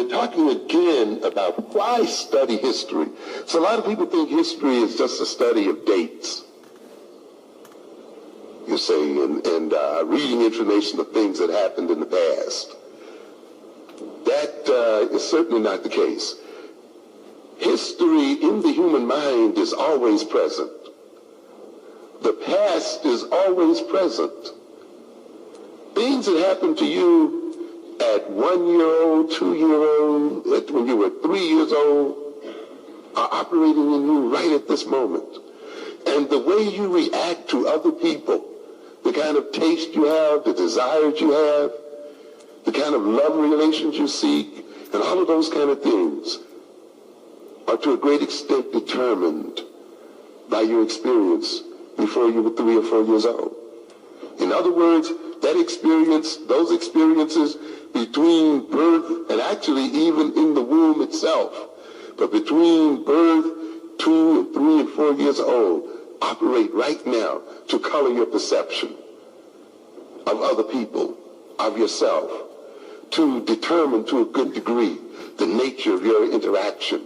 we're talking again about why study history. So a lot of people think history is just a study of dates, you see, and reading information of things that happened in the past. That is certainly not the case. History in the human mind is always present. The past is always present. Things that happened to you at 1 year old, 2 year old, when you were 3 years old, are operating in you right at this moment. And the way you react to other people, the kind of taste you have, the desires you have, the kind of love relations you seek, and all of those kind of things are to a great extent determined by your experience before you were 3 or 4 years old. In other words, that experience, those experiences between birth and actually even in the womb itself, but between birth, 2 and 3 and 4 years old, operate right now to color your perception of other people, of yourself, to determine to a good degree the nature of your interaction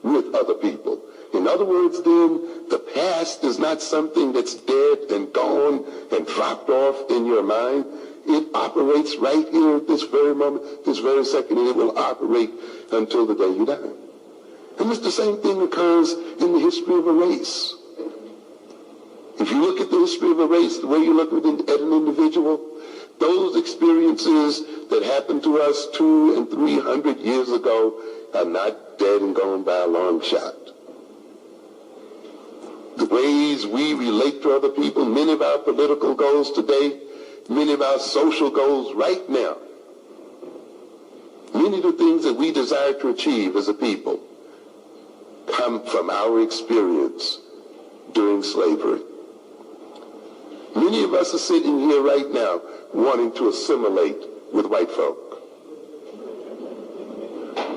with other people. In other words, then, the past is not something that's dead and gone and dropped off in your mind. It operates right here at this very moment, this very second, and it will operate until the day you die. And it's the same thing occurs in the history of a race. If you look at the history of a race, the way you look at an individual, those experiences that happened to us 200 and 300 years ago are not dead and gone by a long shot. The ways we relate to other people, many of our political goals today, many of our social goals right now, many of the things that we desire to achieve as a people come from our experience during slavery. Many of us are sitting here right now wanting to assimilate with white folk,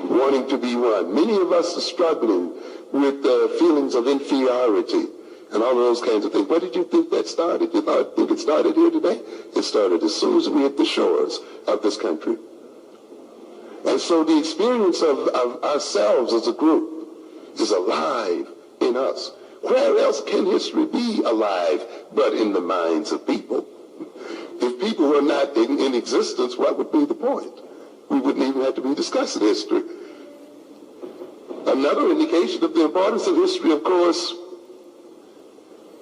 wanting to be one. Many of us are struggling with feelings of inferiority and all of those kinds of things. Where did you think that started? You think it started here today? It started as soon as we hit the shores of this country. And so the experience of ourselves as a group is alive in us. Where else can history be alive but in the minds of people? If people were not in existence, what would be the point? We wouldn't even have to be discussing history. Another indication of the importance of history, of course,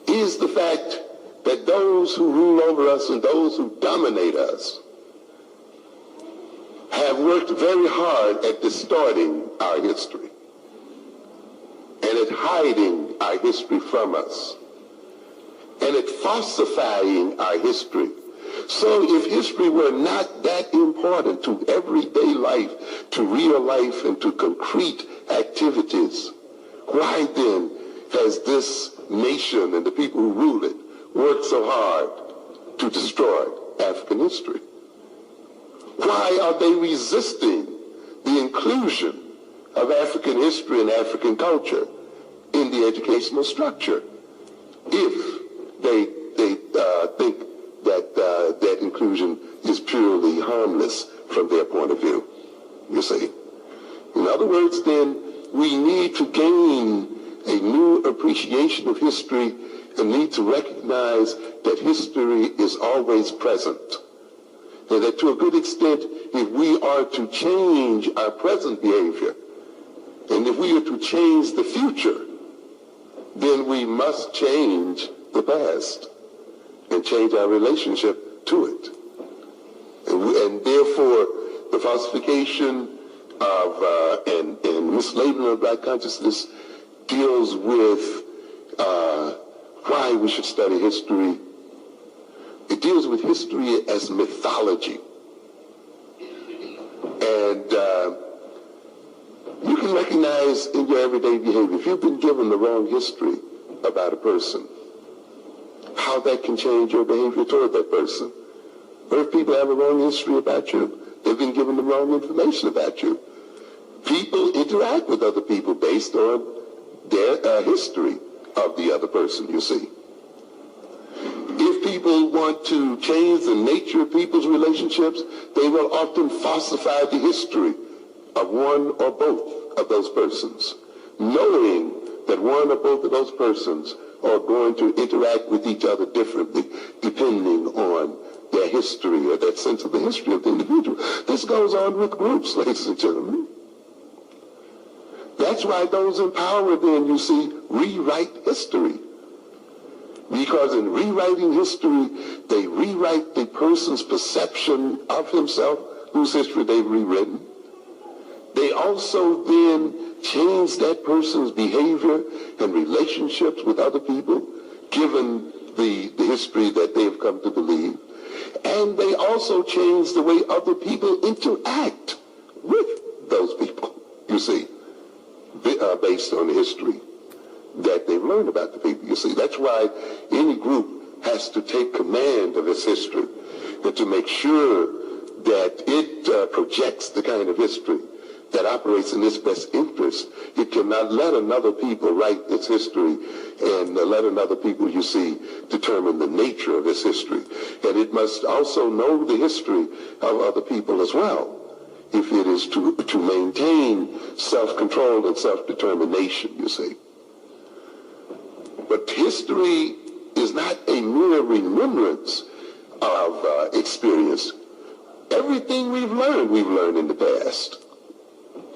is the fact that those who rule over us and those who dominate us have worked very hard at distorting our history and at hiding our history from us and at falsifying our history. So if history were not that important to everyday life, to real life, and to concrete activities, why then has this nation and the people who rule it worked so hard to destroy African history? Why are they resisting the inclusion of African history and African culture in the educational structure if they think that inclusion is purely harmless from their point of view, you see? In other words, then, we need to gain a new appreciation of history and need to recognize that history is always present. And that to a good extent, if we are to change our present behavior, and if we are to change the future, then we must change the past and change our relationship to it. And therefore, the falsification of and mislabeling of black consciousness deals with why we should study history. It deals with history as mythology. And you can recognize in your everyday behavior, if you've been given the wrong history about a person, how that can change your behavior toward that person. Or if people have a wrong history about you, they've been given the wrong information about you. People interact with other people based on their history of the other person, you see. If people want to change the nature of people's relationships, they will often falsify the history of one or both of those persons, knowing that one or both of those persons are going to interact with each other differently depending on their history or that sense of the history of the individual. This goes on with groups, ladies and gentlemen. That's why those in power then, you see, rewrite history. Because in rewriting history, they rewrite the person's perception of himself, whose history they've rewritten. They also then change that person's behavior and relationships with other people, given the history that they've come to believe. And they also change the way other people interact with those people, you see, based on the history that they've learned about the people, you see. That's why any group has to take command of its history and to make sure that it projects the kind of history that operates in its best interest. It cannot let another people write its history and let another people, you see, determine the nature of its history. And it must also know the history of other people as well, if it is to maintain self-control and self-determination, you see. But history is not a mere remembrance of experience. Everything we've learned in the past.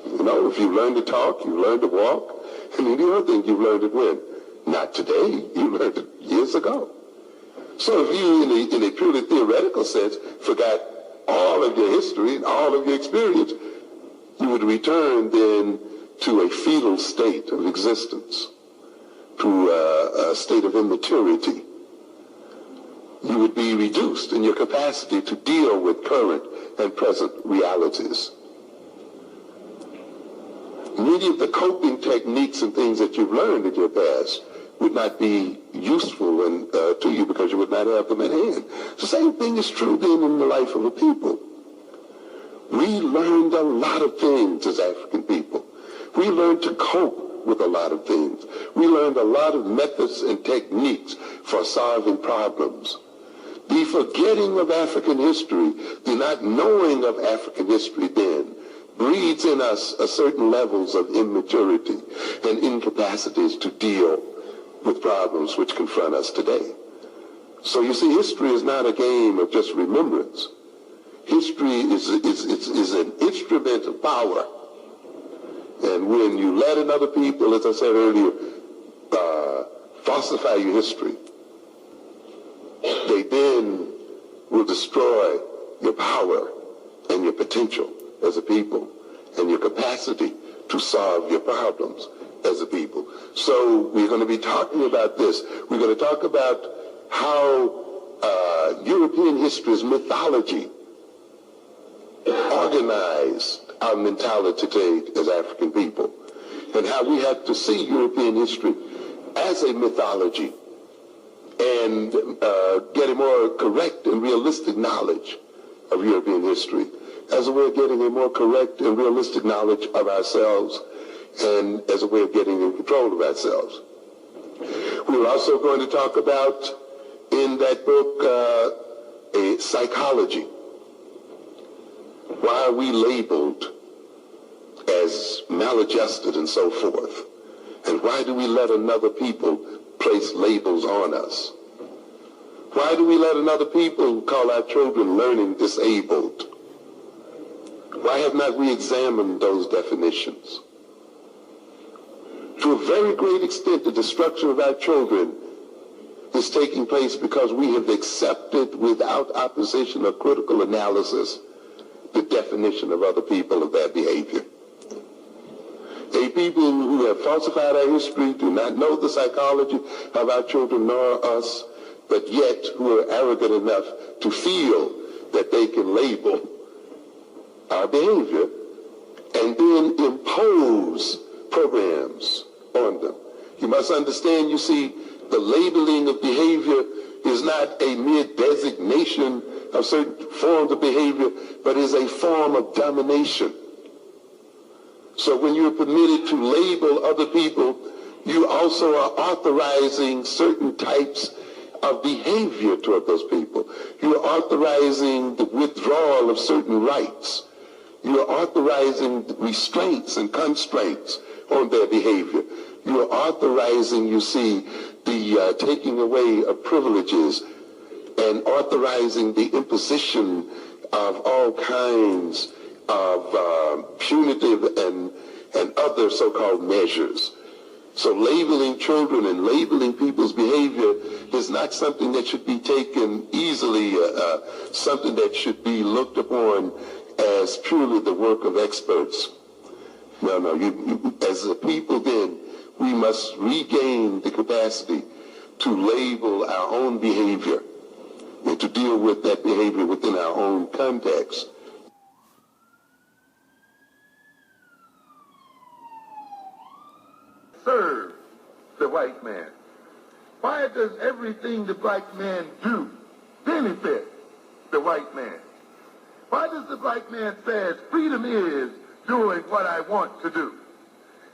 You know, if you learn to talk, you learn to walk, and any other thing, you've learned it when? Not today. You learned it years ago. So if you, in a purely theoretical sense, forgot all of your history and all of your experience, you would return then to a fetal state of existence, to a state of immaturity. You would be reduced in your capacity to deal with current and present realities. Many of the coping techniques and things that you've learned in your past would not be useful to you because you would not have them at hand. The same thing is true then in the life of a people. We learned a lot of things as African people. We learned to cope with a lot of things. We learned a lot of methods and techniques for solving problems. The forgetting of African history, the not knowing of African history then, breeds in us a certain levels of immaturity and incapacities to deal with problems which confront us today. So you see, history is not a game of just remembrance. History is an instrument of power. And when you let another people, as I said earlier, falsify your history, they then will destroy your power and your potential as a people and your capacity to solve your problems as a people. So we're going to be talking about this. We're going to talk about how European history's mythology organized our mentality today as African people, and how we have to see European history as a mythology and get a more correct and realistic knowledge of European history as a way of getting a more correct and realistic knowledge of ourselves and as a way of getting in control of ourselves. We're also going to talk about, in that book, a psychology. Why are we labeled as maladjusted and so forth? And why do we let another people place labels on us? Why do we let another people call our children learning disabled? Why have not we examined those definitions? To a very great extent, the destruction of our children is taking place because we have accepted without opposition or critical analysis the definition of other people of their behavior. A people who have falsified our history, do not know the psychology of our children nor us, but yet who are arrogant enough to feel that they can label our behavior and then impose programs on them. You must understand, you see, the labeling of behavior is not a mere designation of certain forms of behavior, but is a form of domination. So when you're permitted to label other people, you also are authorizing certain types of behavior toward those people. You're authorizing the withdrawal of certain rights. You are authorizing restraints and constraints on their behavior. You are authorizing, you see, the taking away of privileges and authorizing the imposition of all kinds of punitive and other so-called measures. So labeling children and labeling people's behavior is not something that should be taken easily, something that should be looked upon as purely the work of experts. No, as a people then, we must regain the capacity to label our own behavior and to deal with that behavior within our own context. Serve the white man. Why does everything the black man do benefit the white man? Why does the black man say freedom is doing what I want to do?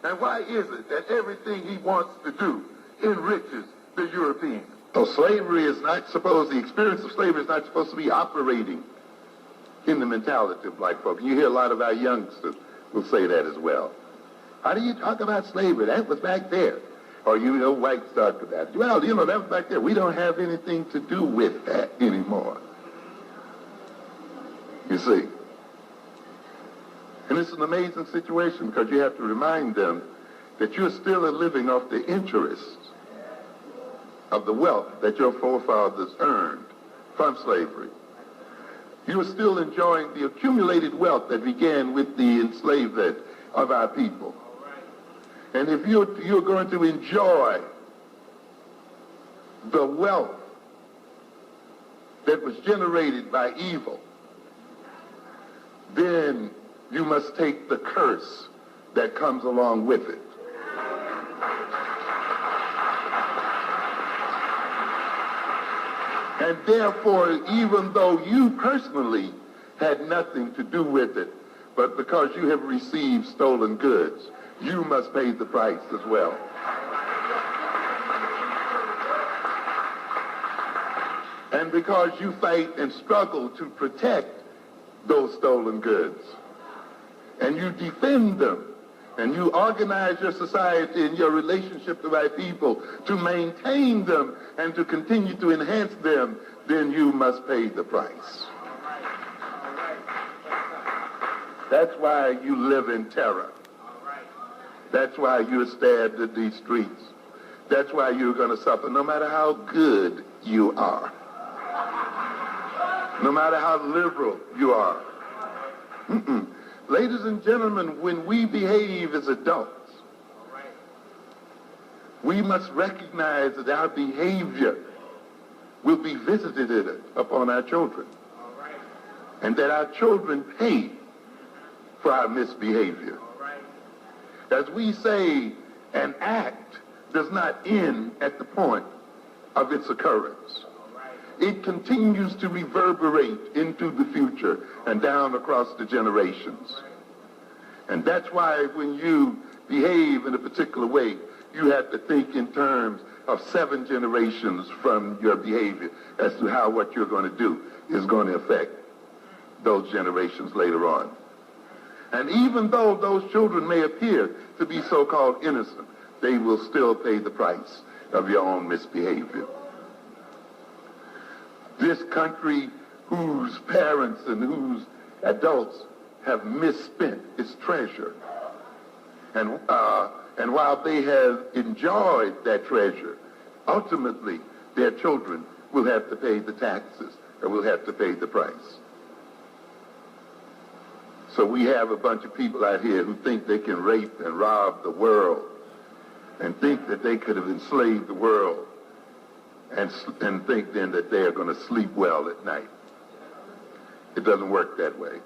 And why is it that everything he wants to do enriches the European? So slavery is not supposed, the experience of slavery is not supposed to be operating in the mentality of black folk. You hear a lot of our youngsters will say that as well. How do you talk about slavery? That was back there. Or you know, whites talk about it. Well, you know, that was back there. We don't have anything to do with that anymore. You see. And it's an amazing situation because you have to remind them that you're still living off the interest of the wealth that your forefathers earned from slavery. You are still enjoying the accumulated wealth that began with the enslavement of our people. And if you're going to enjoy the wealth that was generated by evil, then you must take the curse that comes along with it. And therefore, even though you personally had nothing to do with it, but because you have received stolen goods, you must pay the price as well. And because you fight and struggle to protect those stolen goods, and you defend them, and you organize your society and your relationship to thy people to maintain them and to continue to enhance them, then you must pay the price. That's why you live in terror. That's why you're stabbed in these streets. That's why you're going to suffer, no matter how good you are. No matter how liberal you are. Ladies and gentlemen, when we behave as adults, we must recognize that our behavior will be visited upon our children. And that our children pay for our misbehavior. As we say, an act does not end at the point of its occurrence. It continues to reverberate into the future and down across the generations. And that's why when you behave in a particular way, you have to think in terms of 7 generations from your behavior as to how what you're going to do is going to affect those generations later on. And even though those children may appear to be so-called innocent, they will still pay the price of your own misbehavior. This country whose parents and whose adults have misspent its treasure. And while they have enjoyed that treasure, ultimately their children will have to pay the taxes or will have to pay the price. So we have a bunch of people out here who think they can rape and rob the world and think that they could have enslaved the world and think then that they are going to sleep well at night. It doesn't work that way.